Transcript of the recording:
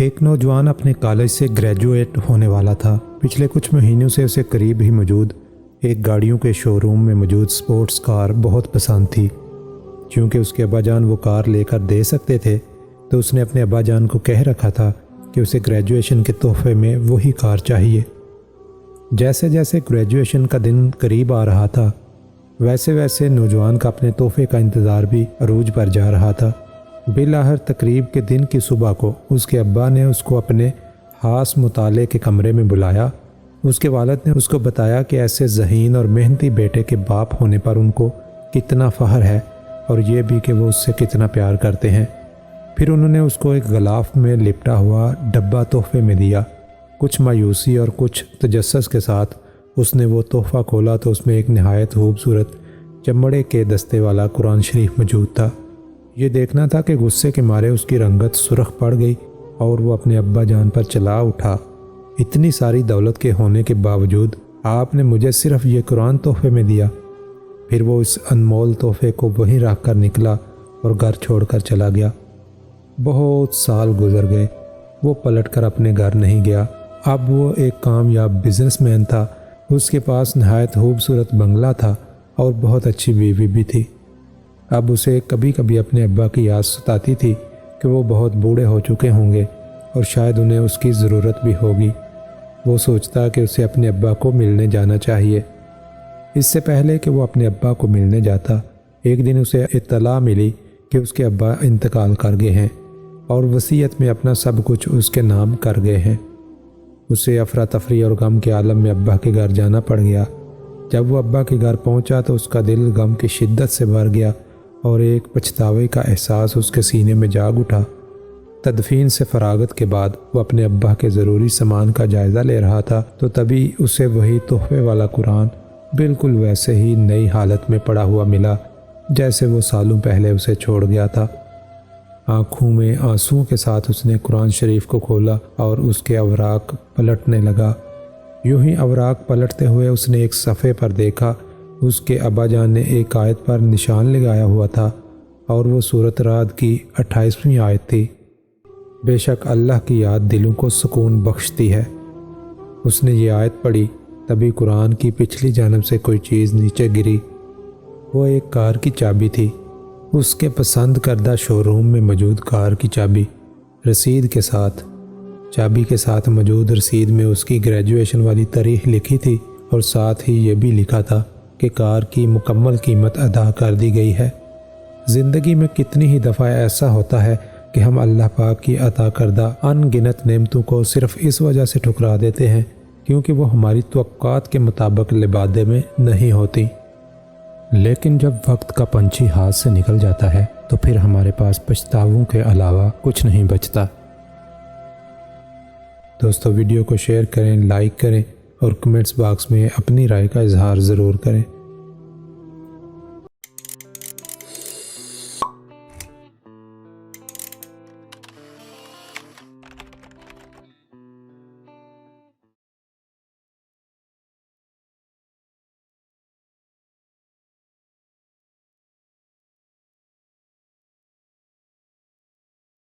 ایک نوجوان اپنے کالج سے گریجویٹ ہونے والا تھا۔ پچھلے کچھ مہینوں سے اسے قریب ہی موجود ایک گاڑیوں کے شو روم میں موجود سپورٹس کار بہت پسند تھی۔ چونکہ اس کے ابا جان وہ کار لے کر دے سکتے تھے تو اس نے اپنے ابا جان کو کہہ رکھا تھا کہ اسے گریجویشن کے تحفے میں وہی کار چاہیے۔ جیسے جیسے گریجویشن کا دن قریب آ رہا تھا ویسے ویسے نوجوان کا اپنے تحفے کا انتظار بھی عروج پر جا رہا تھا۔ بالآخر تقریب کے دن کی صبح کو اس کے ابا نے اس کو اپنے خاص مطالعے کے کمرے میں بلایا۔ اس کے والد نے اس کو بتایا کہ ایسے ذہین اور محنتی بیٹے کے باپ ہونے پر ان کو کتنا فخر ہے اور یہ بھی کہ وہ اس سے کتنا پیار کرتے ہیں۔ پھر انہوں نے اس کو ایک غلاف میں لپٹا ہوا ڈبہ تحفے میں دیا۔ کچھ مایوسی اور کچھ تجسس کے ساتھ اس نے وہ تحفہ کھولا تو اس میں ایک نہایت خوبصورت چمڑے کے دستے والا قرآن شریف موجود تھا۔ یہ دیکھنا تھا کہ غصے کے مارے اس کی رنگت سرخ پڑ گئی اور وہ اپنے ابا جان پر چلا اٹھا۔ اتنی ساری دولت کے ہونے کے باوجود آپ نے مجھے صرف یہ قرآن تحفے میں دیا۔ پھر وہ اس انمول تحفے کو وہیں رکھ کر نکلا اور گھر چھوڑ کر چلا گیا۔ بہت سال گزر گئے، وہ پلٹ کر اپنے گھر نہیں گیا۔ اب وہ ایک کامیاب بزنس مین تھا، اس کے پاس نہایت خوبصورت بنگلہ تھا اور بہت اچھی بیوی بھی تھی۔ اب اسے کبھی کبھی اپنے ابا کی یاد ستاتی تھی کہ وہ بہت بوڑھے ہو چکے ہوں گے اور شاید انہیں اس کی ضرورت بھی ہوگی۔ وہ سوچتا کہ اسے اپنے ابا کو ملنے جانا چاہیے۔ اس سے پہلے کہ وہ اپنے ابا کو ملنے جاتا، ایک دن اسے اطلاع ملی کہ اس کے ابا انتقال کر گئے ہیں اور وصیت میں اپنا سب کچھ اس کے نام کر گئے ہیں۔ اسے افراتفری اور غم کے عالم میں ابا کے گھر جانا پڑ گیا۔ جب وہ ابا کے گھر پہنچا تو اس کا دل غم کی شدت سے بھر گیا اور ایک پچھتاوے کا احساس اس کے سینے میں جاگ اٹھا۔ تدفین سے فراغت کے بعد وہ اپنے ابا کے ضروری سامان کا جائزہ لے رہا تھا تو تبھی اسے وہی تحفے والا قرآن بالکل ویسے ہی نئی حالت میں پڑا ہوا ملا جیسے وہ سالوں پہلے اسے چھوڑ گیا تھا۔ آنکھوں میں آنسوؤں کے ساتھ اس نے قرآن شریف کو کھولا اور اس کے اوراق پلٹنے لگا۔ یوں ہی اوراق پلٹتے ہوئے اس نے ایک صفحے پر دیکھا۔ اس کے ابا جان نے ایک آیت پر نشان لگایا ہوا تھا اور وہ سورۃ رعد کی 28ویں آیت تھی۔ بے شک اللہ کی یاد دلوں کو سکون بخشتی ہے۔ اس نے یہ آیت پڑھی، تبھی قرآن کی پچھلی جانب سے کوئی چیز نیچے گری۔ وہ ایک کار کی چابی تھی، اس کے پسند کردہ شو روم میں موجود کار کی چابی، رسید کے ساتھ۔ چابی کے ساتھ موجود رسید میں اس کی گریجویشن والی تاریخ لکھی تھی اور ساتھ ہی یہ بھی لکھا تھا کہ کار کی مکمل قیمت ادا کر دی گئی ہے۔ زندگی میں کتنی ہی دفعہ ایسا ہوتا ہے کہ ہم اللہ پاک کی عطا کردہ ان گنت نعمتوں کو صرف اس وجہ سے ٹھکرا دیتے ہیں کیونکہ وہ ہماری توقعات کے مطابق لبادے میں نہیں ہوتی۔ لیکن جب وقت کا پنچھی ہاتھ سے نکل جاتا ہے تو پھر ہمارے پاس پچھتاووں کے علاوہ کچھ نہیں بچتا۔ دوستو ویڈیو کو شیئر کریں، لائک کریں اور کمنٹس باکس میں اپنی رائے کا اظہار ضرور کریں۔